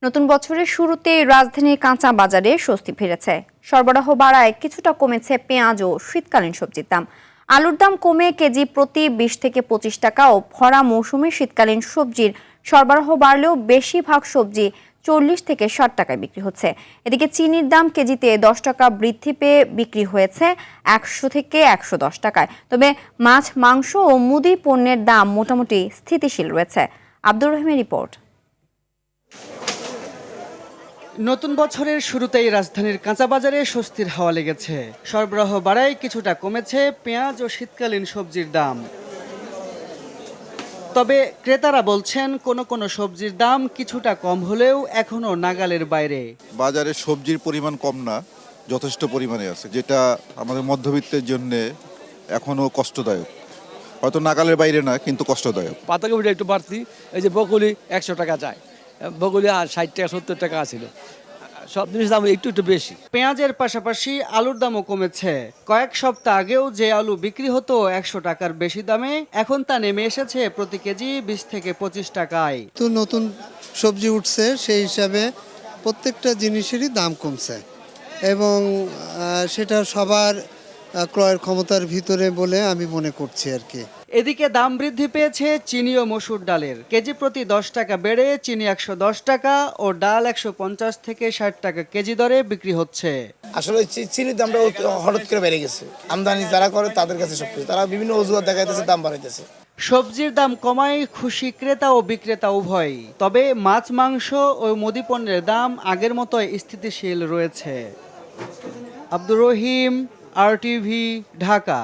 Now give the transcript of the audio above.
নতুন বছরের শুরুতেই রাজধানীর কাঁচা বাজারে স্বস্তি ফিরেছে। সরবরাহ বাড়ায় কিছুটা কমেছে পেঁয়াজ ও শীতকালীন সবজির দাম। আলুর দাম কমে কেজি প্রতি 20 থেকে 25 টাকা ও ভরা মৌসুমে শীতকালীন সবজির সরবরাহ বাড়লেও বেশিরভাগ সবজি 40 থেকে 60 টাকায় বিক্রি হচ্ছে। এদিকে চিনির দাম কেজিতে 10 টাকা বৃদ্ধি পেয়ে বিক্রি হয়েছে 100 থেকে 110 টাকায়। তবে মাছ, মাংস ও মুদি পণ্যের দাম মোটামুটি স্থিতিশীল রয়েছে। আব্দুর রহিমের রিপোর্ট। নতুন বছরের শুরুতেই রাজধানীর কাঁচা বাজারে স্বস্তির হাওয়া লেগেছে। সরবরাহ বাড়ায় কিছুটা কমেছে পেঁয়াজ ও শীতকালীন সবজির দাম। তবে ক্রেতারা বলছেন কোনো সবজির দাম কিছুটা কম হলেও এখনো নাগালের বাইরে। বাজারে সবজির পরিমাণ কম না, যথেষ্ট পরিমাণে আছে, যেটা আমাদের মধ্যবিত্তের জন্য এখনো কষ্টদায়ক। হয়তো নাগালের বাইরে না, কিন্তু কষ্টদায়ক। পাতাকপিটা একটু বাড়তি, এই যে বকুলি 100 টাকা যায়, বকুলি আর 60 টাকা 70 টাকা ছিল, সব জিনিস দাম একটু বেশি। পেঁয়াজের পাশাপাশি আলুর দামও কমেছে। কয়েক সপ্তাহ আগেও যে আলু বিক্রি হতো 100 টাকার বেশি দামে, এখন তা নেমে এসেছে প্রতি কেজি 20 থেকে 25 টাকায়। তো নতুন সবজি উঠছে, সেই হিসাবে প্রত্যেকটা জিনিসেরই দাম কমছে এবং সেটা সবার ক্রয়ের ক্ষমতার ভিতরে বলে আমি মনে করছি আর কি। এদিকে দাম বৃদ্ধি পেয়েছে চিনি ও মসুর ডালের। কেজি প্রতি 10 টাকা বেড়ে চিনি 110 টাকা ও ডাল 150 থেকে 60 টাকা কেজি দরে বিক্রি হচ্ছে। আসলে চিনির দামটা হঠাৎ করে বেড়ে গেছে। আমদানি যারা করে তাদের কাছে সবকিছু, তারা বিভিন্ন অজুহাত দেখাইতেছে, দাম বাড়াইতেছে। সবজির দাম কমায় খুশি ক্রেতা ও বিক্রেতা উভয়ই। তবে মাছ, মাংস ও মুদি পণ্যের দাম আগের মতোই স্থিতিশীল রয়েছে। আব্দুর রহিম, RTV, ঢাকা।